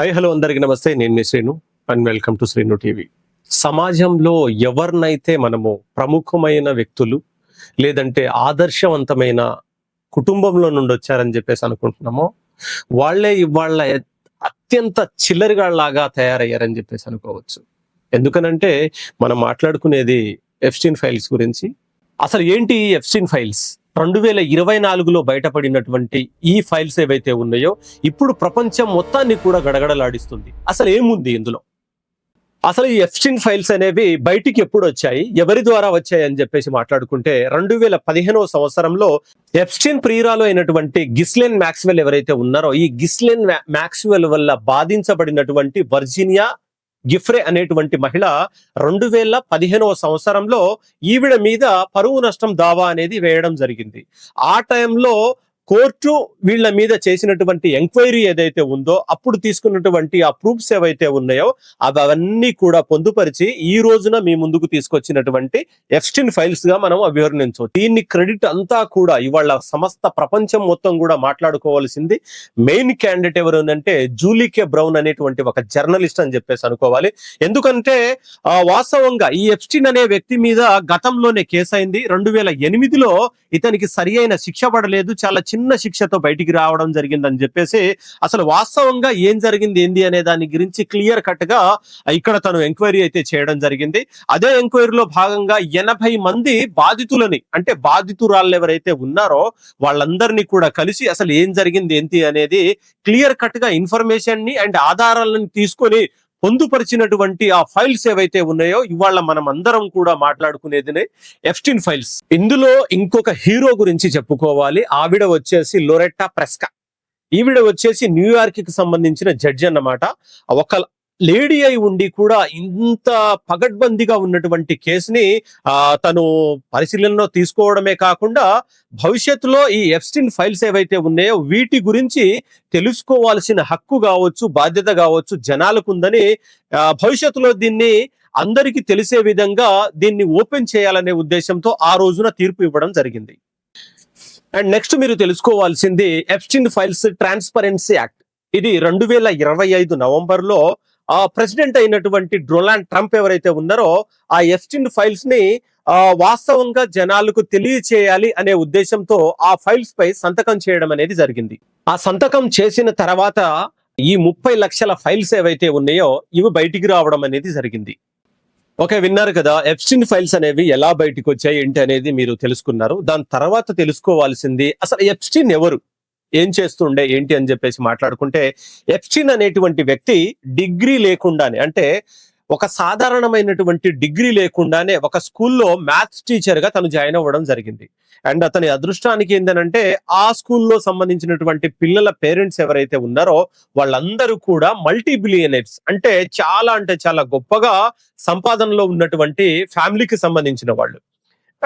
Hi hello అందరికీ నమస్తే. నేను మీ Sreenu and welcome to Sreenu TV. సమాజంలో ఎవరినైతే మనము ప్రముఖమైన వ్యక్తులు లేదంటే ఆదర్శవంతమైన కుటుంబంలో నుండి వచ్చారని చెప్పేసి అనుకుంటున్నామో వాళ్ళే ఇవాళ అత్యంత చిల్లరగాళ్ళలాగా తయారయ్యారని చెప్పేసి అనుకోవచ్చు. ఎందుకనంటే మనం మాట్లాడుకునేది ఎప్స్టీన్ ఫైల్స్ గురించి. అసలు ఏంటి ఎప్స్టీన్ ఫైల్స్? 2024లో బయటపడినటువంటి ఈ ఫైల్స్ ఏవైతే ఉన్నాయో ఇప్పుడు ప్రపంచం మొత్తాన్ని కూడా గడగడలాడిస్తుంది. అసలు ఏముంది ఇందులో? అసలు ఈ ఎప్స్టీన్ ఫైల్స్ అనేవి బయటికి ఎప్పుడు వచ్చాయి, ఎవరి ద్వారా వచ్చాయి అని చెప్పేసి మాట్లాడుకుంటే 2015వ సంవత్సరంలో ఎప్స్టీన్ ప్రియురాలు అయినటువంటి గిస్లెన్ మ్యాక్స్వెల్ ఎవరైతే ఉన్నారో ఈ గిస్లెన్ మ్యాక్స్వెల్ వల్ల బాధించబడినటువంటి వర్జీనియా గిఫ్రే అనేటువంటి మహిళ 2015వ సంవత్సరంలో ఈవిడ మీద పరువు నష్టం దావా అనేది వేయడం జరిగింది. ఆ టైంలో కోర్టు వీళ్ళ మీద చేసినటువంటి ఎంక్వైరీ ఏదైతే ఉందో అప్పుడు తీసుకున్నటువంటి ఆ ప్రూఫ్స్ ఏవైతే ఉన్నాయో అవన్నీ కూడా పొందుపరిచి ఈ రోజున మీ ముందుకు తీసుకొచ్చినటువంటి ఎప్స్టీన్ ఫైల్స్ గా మనం అభివర్ణించవచ్చు. దీన్ని క్రెడిట్ అంతా కూడా ఇవాళ సమస్త ప్రపంచం మొత్తం కూడా మాట్లాడుకోవాల్సింది మెయిన్ క్యాండిడేట్ ఎవరు అంటే జూలీకే బ్రౌన్ అనేటువంటి ఒక జర్నలిస్ట్ అని చెప్పేసి అనుకోవాలి. ఎందుకంటే వాస్తవంగా ఈ ఎప్స్టీన్ అనే వ్యక్తి మీద గతంలోనే కేసు అయింది. 2008లో ఇతనికి సరి అయిన శిక్ష పడలేదు, చాలా చిన్న శిక్షతో బయటికి రావడం జరిగిందని చెప్పేసి అసలు వాస్తవంగా ఏం జరిగింది ఏంది అనే దాని గురించి క్లియర్ కట్ గా ఇక్కడ తను ఎంక్వైరీ అయితే చేయడం జరిగింది. అదే ఎంక్వైరీలో భాగంగా 80 మంది బాధితులని అంటే బాధితురాళ్ళు ఎవరైతే ఉన్నారో వాళ్ళందరినీ కూడా కలిసి అసలు ఏం జరిగింది ఏంటి అనేది క్లియర్ కట్ గా ఇన్ఫర్మేషన్ ని అండ్ ఆధారాలను తీసుకొని పొందుపరిచినటువంటి ఆ ఫైల్స్ ఏవైతే ఉన్నాయో ఇవాళ మనం అందరం కూడా మాట్లాడుకునేది ఎప్స్టీన్ ఫైల్స్. ఇందులో ఇంకొక హీరో గురించి చెప్పుకోవాలి. ఆవిడ వచ్చేసి లోరెట్టా ప్రెస్కా. ఈవిడ వచ్చేసి న్యూయార్క్ కి సంబంధించిన జడ్జి అన్నమాట. ఒక లేడీ అయి ఉండి కూడా ఇంత పగడ్బందీగా ఉన్నటువంటి కేసుని తను పరిశీలనలో తీసుకోవడమే కాకుండా భవిష్యత్తులో ఈ ఎప్స్టీన్ ఫైల్స్ ఏవైతే ఉన్నాయో వీటి గురించి తెలుసుకోవాల్సిన హక్కు కావచ్చు, బాధ్యత కావచ్చు జనాలకు ఉందని భవిష్యత్తులో దీన్ని అందరికీ తెలిసే విధంగా దీన్ని ఓపెన్ చేయాలనే ఉద్దేశంతో ఆ రోజున తీర్పు ఇవ్వడం జరిగింది. అండ్ నెక్స్ట్ మీరు తెలుసుకోవాల్సింది ఎప్స్టీన్ ఫైల్స్ ట్రాన్స్పరెన్సీ యాక్ట్. ఇది 2025 నవంబర్లో ప్రెసిడెంట్ అయినటువంటి డొనాల్డ్ ట్రంప్ ఎవరైతే ఉన్నారో ఆ ఎప్స్టీన్ ఫైల్స్ ని వాస్తవంగా జనాలకు తెలియచేయాలి అనే ఉద్దేశంతో ఆ ఫైల్స్ పై సంతకం చేయడం అనేది జరిగింది. ఆ సంతకం చేసిన తర్వాత ఈ 30 లక్షల ఫైల్స్ ఏవైతే ఉన్నాయో ఇవి బయటికి రావడం అనేది జరిగింది. ఓకే, విన్నారు కదా ఎప్స్టీన్ ఫైల్స్ అనేవి ఎలా బయటికి వచ్చాయి ఏంటి అనేది మీరు తెలుసుకున్నారు. దాని తర్వాత తెలుసుకోవాల్సింది అసలు ఎప్స్టీన్ ఎవరు, ఏం చేస్తుండే ఏంటి అని చెప్పేసి మాట్లాడుకుంటే ఎప్స్టీన్ అనేటువంటి వ్యక్తి డిగ్రీ లేకుండానే అంటే ఒక సాధారణమైనటువంటి డిగ్రీ లేకుండానే ఒక స్కూల్లో మ్యాథ్స్ టీచర్ గా తను జాయిన్ అవ్వడం జరిగింది. అండ్ అతని అదృష్టానికి ఏంటంటే ఆ స్కూల్లో సంబంధించినటువంటి పిల్లల పేరెంట్స్ ఎవరైతే ఉన్నారో వాళ్ళందరూ కూడా మల్టీ బిలియనర్స్ అంటే చాలా గొప్పగా సంపాదనలో ఉన్నటువంటి ఫ్యామిలీకి సంబంధించిన వాళ్ళు.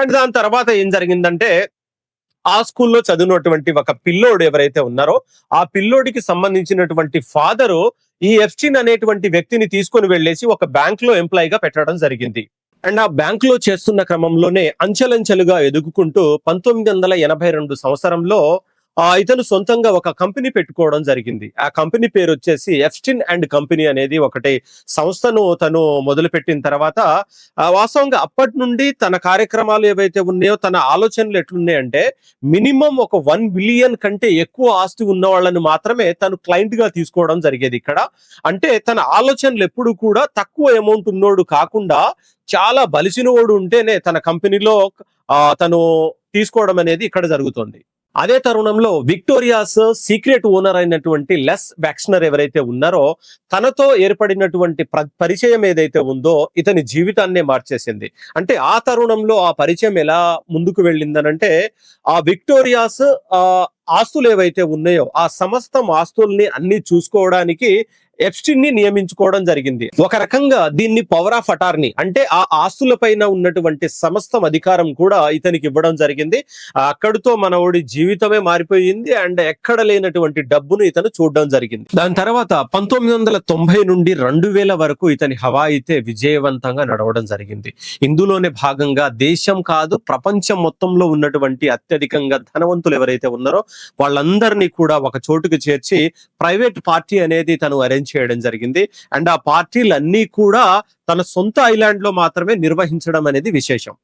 అండ్ దాని తర్వాత ఏం జరిగిందంటే ఆ స్కూల్లో చదివినటువంటి ఒక పిల్లోడు ఎవరైతే ఉన్నారో ఆ పిల్లోడికి సంబంధించినటువంటి ఫాదరు ఈ ఎప్స్టీన్ అనేటువంటి వ్యక్తిని తీసుకొని వెళ్ళేసి ఒక బ్యాంక్ లో ఎంప్లాయీగా పెట్టడం జరిగింది. అండ్ ఆ బ్యాంక్ లో చేస్తున్న క్రమంలోనే అంచెలంచెలుగా ఎదుగుకుంటూ 1982 సంవత్సరంలో ఇతను సొంతంగా ఒక కంపెనీ పెట్టుకోవడం జరిగింది. ఆ కంపెనీ పేరు వచ్చేసి ఎప్స్టీన్ అండ్ కంపెనీ అనేది ఒకటి సంస్థను తను మొదలు పెట్టిన తర్వాత వాస్తవంగా అప్పటి నుండి తన కార్యక్రమాలు ఏవైతే ఉన్నాయో తన ఆలోచనలు ఎట్లున్నాయంటే మినిమం ఒక 1 బిలియన్ కంటే ఎక్కువ ఆస్తి ఉన్న వాళ్ళని మాత్రమే తను క్లయింట్ గా తీసుకోవడం జరిగేది ఇక్కడ. అంటే తన ఆలోచనలు ఎప్పుడు కూడా తక్కువ అమౌంట్ ఉన్నోడు కాకుండా చాలా బలిసినోడు ఉంటేనే తన కంపెనీలో తను తీసుకోవడం అనేది ఇక్కడ జరుగుతుంది. అదే తరుణంలో విక్టోరియాస్ సీక్రెట్ ఓనర్ అయినటువంటి లెస్ వ్యాక్స్నర్ ఎవరైతే ఉన్నారో తనతో ఏర్పడినటువంటి పరిచయం ఏదైతే ఉందో ఇతని జీవితాన్నే మార్చేసింది. అంటే ఆ తరుణంలో ఆ పరిచయం ఎలా ముందుకు వెళ్ళిందనంటే ఆ విక్టోరియాస్ ఆస్తులు ఏవైతే ఉన్నాయో ఆ సమస్తం ఆస్తుల్ని అన్ని చూసుకోవడానికి ఎప్స్టీన్ ని నియమించుకోవడం జరిగింది. ఒక రకంగా దీన్ని పవర్ ఆఫ్ అటార్నీ అంటే ఆ ఆస్తుల పైన ఉన్నటువంటి సమస్తం అధికారం కూడా ఇతనికి ఇవ్వడం జరిగింది. అక్కడితో మనోడి జీవితమే మారిపోయింది. అండ్ ఎక్కడ లేనటువంటి డబ్బును ఇతను చూడడం జరిగింది. దాని తర్వాత 1990 నుండి 2000 వరకు ఇతని హవా అయితే విజయవంతంగా నడవడం జరిగింది. ఇందులోనే భాగంగా దేశం కాదు ప్రపంచం మొత్తంలో ఉన్నటువంటి అత్యధికంగా ధనవంతులు ఎవరైతే ఉన్నారో వాళ్ళందరినీ కూడా ఒక చోటుకు చేర్చి ప్రైవేట్ పార్టీ అనేది తను అరేంజ్ అరేంజ్ చేయడం జరిగింది. అండ్ ఆ పార్టీలన్నీ కూడా తన సొంత ఐలాండ్ లో మాత్రమే నిర్వహించడం అనేది విశేషం.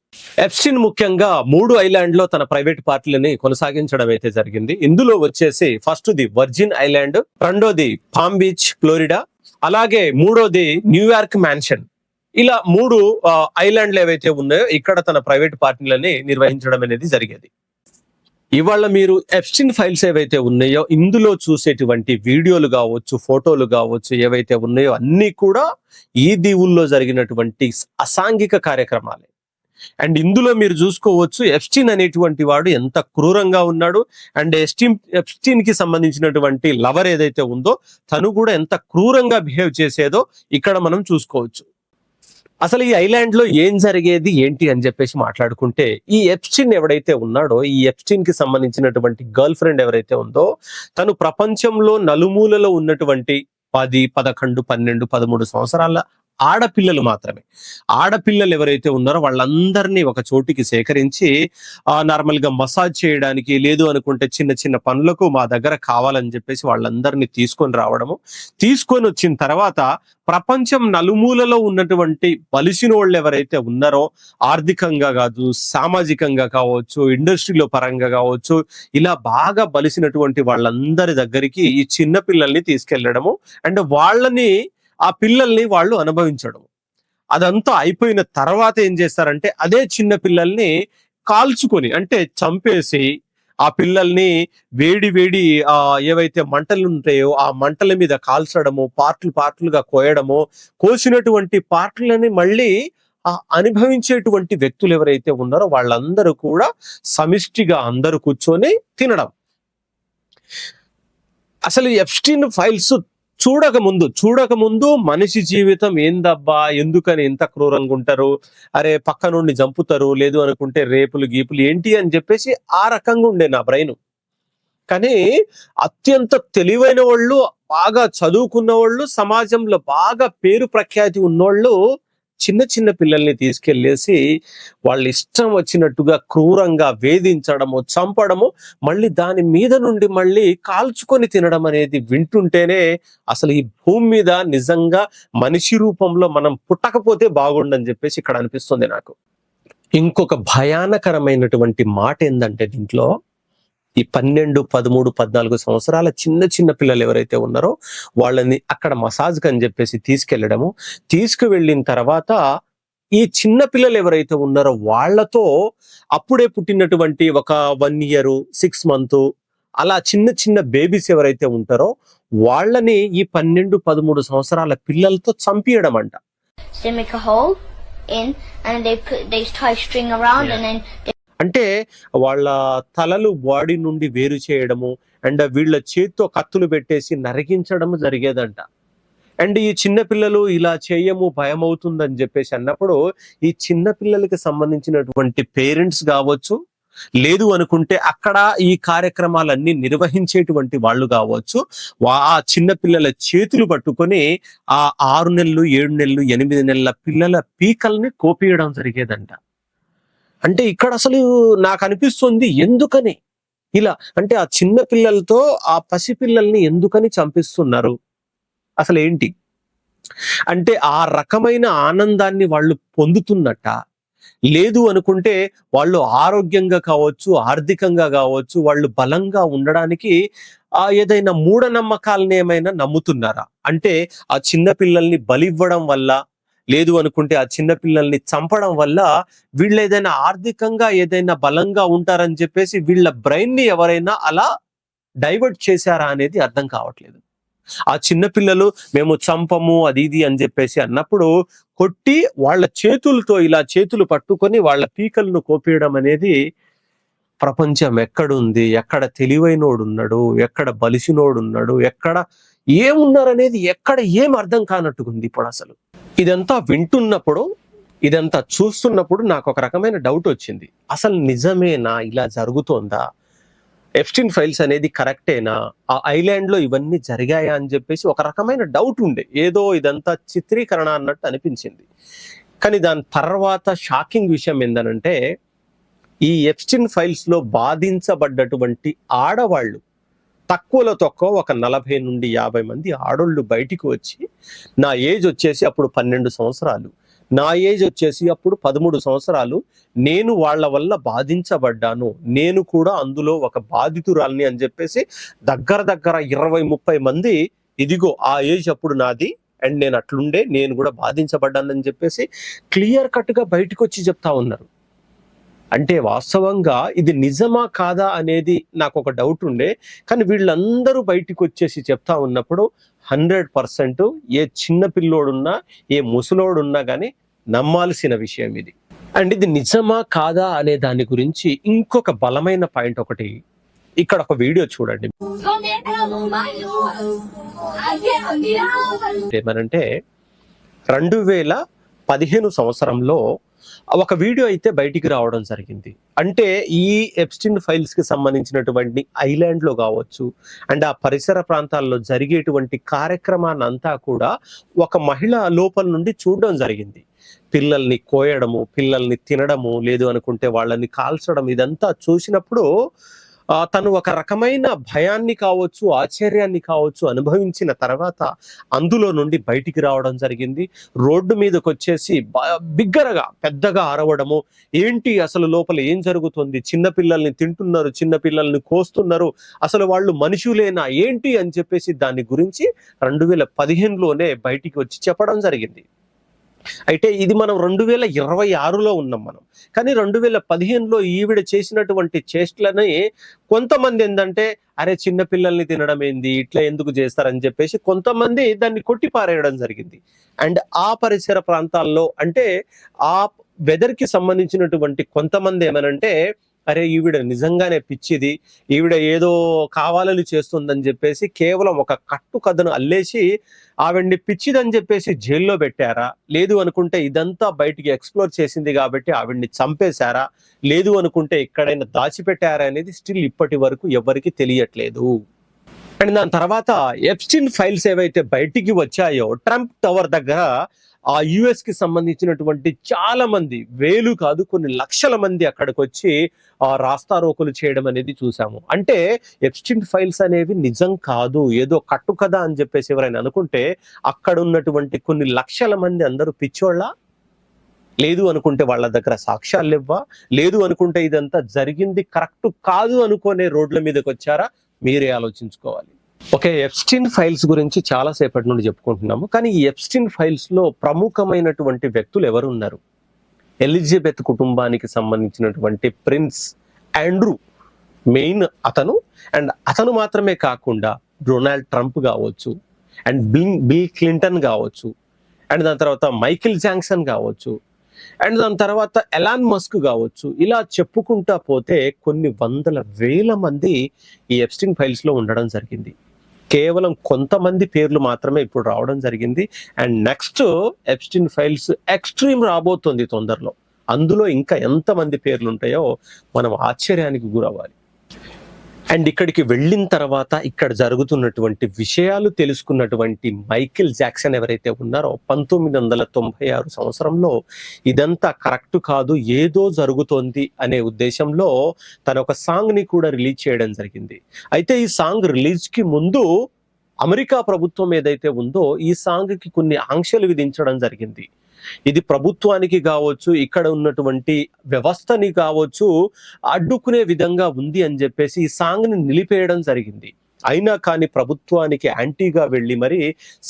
ఎప్స్టీన్ ముఖ్యంగా 3 ఐలాండ్ లో తన ప్రైవేట్ పార్టీలని కొనసాగించడం అయితే జరిగింది. ఇందులో వచ్చేసి ఫస్ట్ ది వర్జిన్ ఐలాండ్, రెండోది పామ్ బీచ్ ఫ్లోరిడా, అలాగే మూడోది న్యూయార్క్ మ్యాన్షన్. ఇలా 3 ఐలాండ్లు ఏవైతే ఉన్నాయో ఇక్కడ తన ప్రైవేట్ పార్టీలని నిర్వహించడం అనేది జరిగేది. ఇవాళ మీరు ఎప్స్టీన్ ఫైల్స్ ఏవైతే ఉన్నాయో ఇందులో చూసేటువంటి వీడియోలు కావచ్చు, ఫోటోలు కావచ్చు, ఏవైతే ఉన్నాయో అన్ని కూడా ఈ దీవుల్లో జరిగినటువంటి అసాంఘిక కార్యక్రమాలే. అండ్ ఇందులో మీరు చూసుకోవచ్చు ఎప్స్టీన్ అనేటువంటి వాడు ఎంత క్రూరంగా ఉన్నాడు. అండ్ ఎప్స్టీన్ కి సంబంధించినటువంటి లవర్ ఏదైతే ఉందో తను కూడా ఎంత క్రూరంగా బిహేవ్ చేసేదో ఇక్కడ మనం చూసుకోవచ్చు. అసలు ఈ ఐలాండ్ లో ఏం జరిగేది ఏంటి అని చెప్పేసి మాట్లాడుకుంటే, ఈ ఎప్స్టీన్ ఎవడైతే ఉన్నాడో, ఈ ఎప్స్టీన్ కి సంబంధించినటువంటి గర్ల్ ఫ్రెండ్ ఎవరైతే ఉందో తను ప్రపంచంలో నలుమూలలో ఉన్నటువంటి 10, 11, 12, 13 సంవత్సరాల ఆడపిల్లలు మాత్రమే, ఆడపిల్లలు ఎవరైతే ఉన్నారో వాళ్ళందరినీ ఒక చోటికి సేకరించి నార్మల్ గా మసాజ్ చేయడానికి, లేదు అనుకుంటే చిన్న చిన్న పనులకు మా దగ్గర కావాలని చెప్పేసి వాళ్ళందరినీ తీసుకొని రావడము. తీసుకొని వచ్చిన తర్వాత ప్రపంచం నలుమూలలో ఉన్నటువంటి బలిసిన వాళ్ళు ఎవరైతే ఉన్నారో, ఆర్థికంగా కాదు, సామాజికంగా కావచ్చు, ఇండస్ట్రీలో పరంగా కావచ్చు, ఇలా బాగా బలిసినటువంటి వాళ్ళందరి దగ్గరికి ఈ చిన్న పిల్లల్ని తీసుకెళ్లడము అండ్ వాళ్ళని, ఆ పిల్లల్ని వాళ్ళు అనుభవించడం. అదంతా అయిపోయిన తర్వాత ఏం చేస్తారంటే అదే చిన్న పిల్లల్ని కాల్చుకొని, అంటే చంపేసి ఆ పిల్లల్ని వేడి వేడి ఏవైతే మంటలు ఉంటాయో ఆ మంటల మీద కాల్చడము, పార్ట్లుగా కోయడము, కోసినటువంటి పార్ట్లని మళ్ళీ అనుభవించేటువంటి వ్యక్తులు ఎవరైతే ఉన్నారో వాళ్ళందరూ కూడా సమిష్టిగా అందరూ కూర్చొని తినడం. అసలు ఎప్స్టీన్ ఫైల్స్ చూడకముందు మనిషి జీవితం ఏందబ్బా, ఎందుకని ఎంత క్రూరంగా ఉంటారు, అరే పక్క నుండి చంపుతారు, లేదు అనుకుంటే రేపులు గీపులు ఏంటి అని చెప్పేసి ఆ రకంగా ఉండే నా బ్రెయిన్. కానీ అత్యంత తెలివైన వాళ్ళు, బాగా చదువుకున్న వాళ్ళు, సమాజంలో బాగా పేరు ప్రఖ్యాతి ఉన్నోళ్ళు చిన్న చిన్న పిల్లల్ని తీసుకెళ్లేసి వాళ్ళ ఇష్టం వచ్చినట్టుగా క్రూరంగా వేధించడము, చంపడము, మళ్ళీ దాని మీద నుండి మళ్ళీ కాల్చుకొని తినడం అనేది వింటుంటేనే అసలు ఈ భూమి మీద నిజంగా మనిషి రూపంలో మనం పుట్టకపోతే బాగుండని చెప్పేసి ఇక్కడ అనిపిస్తుంది నాకు. ఇంకొక భయానకరమైనటువంటి మాట ఏంటంటే దీంట్లో ఈ 12, 13, 14 సంవత్సరాల చిన్న చిన్న పిల్లలు ఎవరైతే ఉన్నారో వాళ్ళని అక్కడ మసాజ్ అని చెప్పేసి తీసుకువెళ్ళిన తర్వాత ఈ చిన్న పిల్లలు ఎవరైతే ఉన్నారో వాళ్ళతో అప్పుడే పుట్టినటువంటి ఒక 1 year, 6 months అలా చిన్న చిన్న బేబీస్ ఎవరైతే ఉంటారో వాళ్ళని ఈ 12, 13 సంవత్సరాల పిల్లలతో చంపియడం అంట. అంటే వాళ్ళ తలలు బాడీ నుండి వేరు చేయడము అండ్ వీళ్ళ చేతితో కత్తులు పెట్టేసి నరికించడము జరిగేదంట. అండ్ ఈ చిన్న పిల్లలు ఇలా చేయము, భయం అవుతుందని చెప్పేసి అన్నప్పుడు ఈ చిన్న పిల్లలకి సంబంధించినటువంటి పేరెంట్స్ కావచ్చు, లేదు అనుకుంటే అక్కడ ఈ కార్యక్రమాలన్నీ నిర్వహించేటువంటి వాళ్ళు కావచ్చు, ఆ చిన్న పిల్లల చేతులు పట్టుకొని ఆ 6 నెలలు, 7 నెలలు, 8 నెలల పిల్లల పీకల్ని కోపియడం జరిగేదంట. అంటే ఇక్కడ అసలు నాకు అనిపిస్తుంది ఎందుకని ఇలా, అంటే ఆ చిన్న పిల్లలతో ఆ పసి పిల్లల్ని ఎందుకని చంపిస్తున్నారు, అసలు ఏంటి అంటే ఆ రకమైన ఆనందాన్ని వాళ్ళు పొందుతున్నట్ట, లేదు అనుకుంటే వాళ్ళు ఆరోగ్యంగా కావచ్చు, ఆర్థికంగా కావచ్చు, వాళ్ళు బలంగా ఉండడానికి ఏదైనా మూఢనమ్మకాలని ఏమైనా నమ్ముతున్నారా? అంటే ఆ చిన్న పిల్లల్ని బలివ్వడం వల్ల, లేదు అనుకుంటే ఆ చిన్న పిల్లల్ని చంపడం వల్ల వీళ్ళు ఏదైనా ఆర్థికంగా ఏదైనా బలంగా ఉంటారని చెప్పేసి వీళ్ళ బ్రెయిన్ ని ఎవరైనా అలా డైవర్ట్ చేశారా అనేది అర్థం కావట్లేదు. ఆ చిన్న పిల్లలు మేము చంపము అది ఇది అని చెప్పేసి అన్నప్పుడు కొట్టి వాళ్ళ చేతులతో ఇలా చేతులు పట్టుకొని వాళ్ళ పీకలను కోపేయడం అనేది, ప్రపంచం ఎక్కడుంది, ఎక్కడ తెలివైనోడు ఉన్నాడు, ఎక్కడ బలిసినోడు ఉన్నాడు, ఎక్కడ ఏమున్నారనేది ఎక్కడ ఏం అర్థం కానట్టుకుంది ఇప్పుడు. అసలు ఇదంతా వింటున్నప్పుడు, ఇదంతా చూస్తున్నప్పుడు నాకు ఒక రకమైన డౌట్ వచ్చింది. అసలు నిజమేనా, ఇలా జరుగుతోందా, ఎప్స్టీన్ ఫైల్స్ అనేది కరెక్టేనా, ఆ ఐలాండ్ లో ఇవన్నీ జరిగాయా అని చెప్పేసి ఒక రకమైన డౌట్ ఉండే. ఏదో ఇదంతా చిత్రీకరణ అన్నట్టు అనిపించింది. కానీ దాని తర్వాత షాకింగ్ విషయం ఏందనంటే, ఈ ఎప్స్టీన్ ఫైల్స్ లో బాధించబడ్డటువంటి ఆడవాళ్ళు తక్కువలో తక్కువ ఒక 40 నుండి 50 మంది ఆడోళ్ళు బయటికి వచ్చి, నా ఏజ్ వచ్చేసి అప్పుడు 12 సంవత్సరాలు, నా ఏజ్ వచ్చేసి అప్పుడు 13 సంవత్సరాలు, నేను వాళ్ళ వల్ల బాధించబడ్డాను, నేను కూడా అందులో ఒక బాధితురాల్ని అని చెప్పేసి దగ్గర దగ్గర 20-30 మంది, ఇదిగో ఆ ఏజ్ అప్పుడు నాది అండ్ నేను అట్లుండే, నేను కూడా బాధించబడ్డానని చెప్పేసి క్లియర్ కట్ గా బయటకు వచ్చి చెప్తా ఉన్నారు. అంటే వాస్తవంగా ఇది నిజమా కాదా అనేది నాకు ఒక డౌట్ ఉండే, కానీ వీళ్ళందరూ బయటికి వచ్చేసి చెప్తా ఉన్నప్పుడు 100% ఏ చిన్న పిల్లోడున్నా ఏ ముసలోడున్నా కానీ నమ్మాల్సిన విషయం ఇది. అండ్ ఇది నిజమా కాదా అనే దాని గురించి ఇంకొక బలమైన పాయింట్ ఒకటి, ఇక్కడ ఒక వీడియో చూడండి. ఏమనంటే 2015 సంవత్సరంలో ఒక వీడియో అయితే బయటికి రావడం జరిగింది. అంటే ఈ ఎప్స్టీన్ ఫైల్స్ కి సంబంధించినటువంటి ఐలాండ్ లో కావచ్చు అండ్ ఆ పరిసర ప్రాంతాల్లో జరిగేటువంటి కార్యక్రమాన్ని అంతా కూడా ఒక మహిళ లోపల నుండి చూడడం జరిగింది. పిల్లల్ని కోయడము, పిల్లల్ని తినడము, లేదు అనుకుంటే వాళ్ళని కాల్చడం, ఇదంతా చూసినప్పుడు తను ఒక రకమైన భయాన్ని కావచ్చు, ఆశ్చర్యాన్ని కావచ్చు అనుభవించిన తర్వాత అందులో నుండి బయటికి రావడం జరిగింది. రోడ్డు మీదకి వచ్చేసి బిగ్గరగా పెద్దగా అరవడము, ఏంటి అసలు లోపల ఏం జరుగుతుంది, చిన్న పిల్లల్ని తింటున్నారు, చిన్న పిల్లల్ని కోస్తున్నారు, అసలు వాళ్ళు మనుషులేనా ఏంటి అని చెప్పేసి దాని గురించి 2015లోనే బయటికి వచ్చి చెప్పడం జరిగింది. అయితే ఇది మనం 2026లో ఉన్నాం మనం, కానీ 2015లో ఈవిడ చేసినటువంటి చేష్టలని కొంతమంది ఏంటంటే, అరే చిన్న పిల్లల్ని తినడం ఏంది, ఇట్లా ఎందుకు చేస్తారని చెప్పేసి కొంతమంది దాన్ని కొట్టిపారేయడం జరిగింది. అండ్ ఆ పరిసర ప్రాంతాల్లో అంటే ఆ వెదర్ కి సంబంధించినటువంటి కొంతమంది ఏమనంటే, అరే ఈవిడ నిజంగానే పిచ్చిది, ఈవిడ ఏదో కావాలని చేస్తుందని చెప్పేసి కేవలం ఒక కట్టు కథను అల్లేసి ఆవిడ్ని పిచ్చిదని చెప్పేసి జైల్లో పెట్టారా, లేదు అనుకుంటే ఇదంతా బయటికి ఎక్స్ప్లోర్ చేసింది కాబట్టి ఆవిడ్ని చంపేశారా, లేదు అనుకుంటే ఎక్కడైనా దాచిపెట్టారా అనేది స్టిల్ ఇప్పటి వరకు ఎవరికి తెలియట్లేదు. అండ్ దాని తర్వాత ఎప్స్టీన్ ఫైల్స్ ఏవైతే బయటికి వచ్చాయో, ట్రంప్ టవర్ దగ్గర ఆ యుఎస్ కి సంబంధించినటువంటి చాలా మంది, వేలు కాదు కొన్ని లక్షల మంది అక్కడికి వచ్చి రాస్తారోకులు చేయడం అనేది చూసాము. అంటే ఎప్స్టీన్ ఫైల్స్ అనేవి నిజం కాదు, ఏదో కట్టు కదా అని చెప్పేసి ఎవరైనా అనుకుంటే, అక్కడ ఉన్నటువంటి కొన్ని లక్షల మంది అందరూ పిచ్చోళ్ళ, లేదు అనుకుంటే వాళ్ళ దగ్గర సాక్ష్యాలు ఇవ్వా, లేదు అనుకుంటే ఇదంతా జరిగింది కరెక్ట్ కాదు అనుకునే రోడ్ల మీదకి వచ్చారా, మీరే ఆలోచించుకోవాలి. ఓకే, ఎప్స్టీన్ ఫైల్స్ గురించి చాలా సేపటి నుండి చెప్పుకుంటున్నాము, కానీ ఈ ఎప్స్టీన్ ఫైల్స్ లో ప్రముఖమైనటువంటి వ్యక్తులు ఎవరు ఉన్నారు? ఎలిజబెత్ కుటుంబానికి సంబంధించినటువంటి ప్రిన్స్ ఆండ్రూ మెయిన్ అతను, అండ్ అతను మాత్రమే కాకుండా డొనాల్డ్ ట్రంప్ కావచ్చు, అండ్ బిల్ క్లింటన్ కావచ్చు, అండ్ దాని తర్వాత మైకిల్ జాక్సన్ కావచ్చు, అండ్ దాని తర్వాత ఎలాన్ మస్క్ కావచ్చు, ఇలా చెప్పుకుంటా పోతే కొన్ని వందల వేల మంది ఈ ఎప్స్టీన్ ఫైల్స్ లో ఉండడం జరిగింది. కేవలం కొంతమంది పేర్లు మాత్రమే ఇప్పుడు రావడం జరిగింది. And next Epstein files extreme రాబోతుంది తొందరలో, అందులో ఇంకా ఎంతమంది పేర్లు ఉంటాయో మనం ఆశ్చర్యానికి గురవ్వాలి. అండ్ ఇక్కడికి వెళ్ళిన తర్వాత ఇక్కడ జరుగుతున్నటువంటి విషయాలు తెలుసుకున్నటువంటి మైకిల్ జాక్సన్ ఎవరైతే ఉన్నారో 1996 సంవత్సరంలో ఇదంతా కరెక్ట్ కాదు, ఏదో జరుగుతోంది అనే ఉద్దేశంలో తన ఒక సాంగ్ ని కూడా రిలీజ్ చేయడం జరిగింది. అయితే ఈ సాంగ్ రిలీజ్ కి ముందు అమెరికా ప్రభుత్వం ఏదైతే ఉందో ఈ సాంగ్ కి కొన్ని ఆంక్షలు విధించడం జరిగింది. ఇది ప్రభుత్వానికి కావచ్చు, ఇక్కడ ఉన్నటువంటి వ్యవస్థని కావచ్చు అడ్డుకునే విధంగా ఉంది అని చెప్పేసి ఈ సాంగ్ ని నిలిపేయడం జరిగింది. అయినా కానీ ప్రభుత్వానికి యాంటీగా వెళ్ళి మరి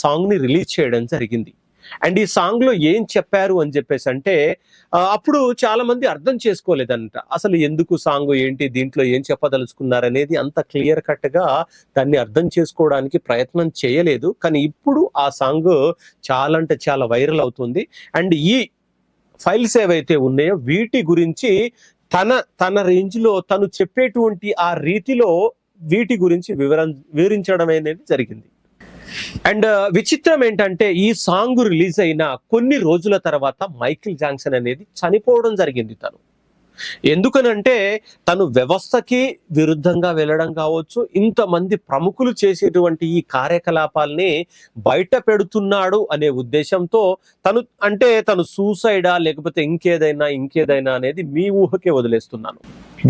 సాంగ్ ని రిలీజ్ చేయడం జరిగింది. అండ్ ఈ సాంగ్ లో ఏం చెప్పారు అని చెప్పేసి అంటే, అప్పుడు చాలా మంది అర్థం చేసుకోలేదంట, అసలు ఎందుకు సాంగ్ ఏంటి, దీంట్లో ఏం చెప్పదలుచుకున్నారనేది అంత క్లియర్ కట్ గా దాన్ని అర్థం చేసుకోవడానికి ప్రయత్నం చేయలేదు. కానీ ఇప్పుడు ఆ సాంగ్ చాలా అంటే చాలా వైరల్ అవుతుంది. అండ్ ఈ ఫైల్స్ ఏవైతే ఉన్నాయో వీటి గురించి తన రేంజ్ లో తను చెప్పేటువంటి ఆ రీతిలో వీటి గురించి వివరించడం అనేది జరిగింది. అండ్ విచిత్రం ఏంటంటే, ఈ సాంగ్ రిలీజ్ అయిన కొన్ని రోజుల తర్వాత మైకిల్ జాక్సన్ అనేది చనిపోవడం జరిగింది. తను ఎందుకనంటే తను వ్యవస్థకి విరుద్ధంగా వెళ్ళడం కావచ్చు, ఇంతమంది ప్రముఖులు చేసేటువంటి ఈ కార్యకలాపాల్ని బయట పెడుతున్నాడు అనే ఉద్దేశంతో తను సూసైడా లేకపోతే ఇంకేదైనా అనేది మీ ఊహకే వదిలేస్తున్నాను.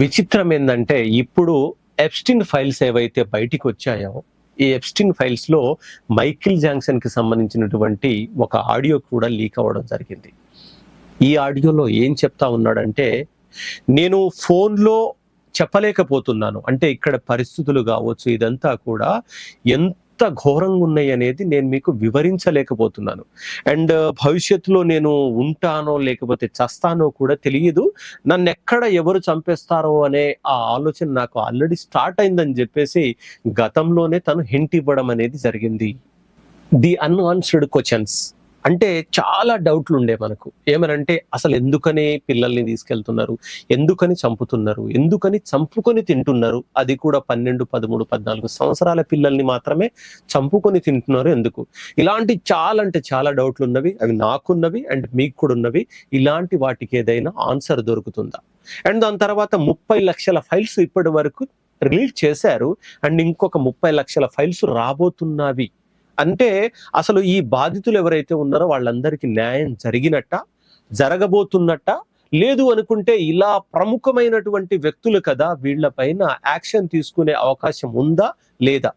విచిత్రం ఏంటంటే, ఇప్పుడు ఎప్స్టిన్ ఫైల్స్ ఏవైతే బయటికి వచ్చాయో, ఈ ఎప్స్టిన్ ఫైల్స్ లో మైకిల్ జాక్సన్ కి సంబంధించినటువంటి ఒక ఆడియో కూడా లీక్ అవ్వడం జరిగింది. ఈ ఆడియోలో ఏం చెప్తా ఉన్నాడంటే, నేను ఫోన్లో చెప్పలేకపోతున్నాను, అంటే ఇక్కడ పరిస్థితులు కావచ్చు ఇదంతా కూడా ఎంత ఘోరంగా ఉన్నాయి అనేది నేను మీకు వివరించలేకపోతున్నాను. అండ్ భవిష్యత్తులో నేను ఉంటానో లేకపోతే చస్తానో కూడా తెలియదు, నన్ను ఎక్కడ ఎవరు చంపేస్తారో అనే ఆ ఆలోచన నాకు ఆల్రెడీ స్టార్ట్ అయిందని చెప్పేసి గతంలోనే తను హింట్ ఇవ్వడం అనేది జరిగింది. ది అన్ఆన్సర్డ్ క్వశ్చన్స్ అంటే చాలా డౌట్లు ఉండే మనకు. ఏమనంటే అసలు ఎందుకని పిల్లల్ని తీసుకెళ్తున్నారు, ఎందుకని చంపుతున్నారు, ఎందుకని చంపుకొని తింటున్నారు, అది కూడా 12, 13, 14 సంవత్సరాల పిల్లల్ని మాత్రమే చంపుకొని తింటున్నారు ఎందుకు? ఇలాంటి చాలా అంటే చాలా డౌట్లు ఉన్నవి. అవి నాకున్నవి అండ్ మీకు కూడా ఉన్నవి. ఇలాంటి వాటికి ఏదైనా ఆన్సర్ దొరుకుతుందా? అండ్ దాని తర్వాత 30 లక్షల ఫైల్స్ ఇప్పటి వరకు రిలీజ్ చేశారు అండ్ ఇంకొక 30 లక్షల ఫైల్స్ రాబోతున్నవి. అంటే అసలు ఈ బాధితులు ఎవరైతే ఉన్నారో వాళ్ళందరికీ న్యాయం జరిగినట్ట, జరగబోతున్నట్ట? లేదు అనుకుంటే ఇలా ప్రముఖమైనటువంటి వ్యక్తులు కదా, వీళ్ళపైన యాక్షన్ తీసుకునే అవకాశం ఉందా లేదా?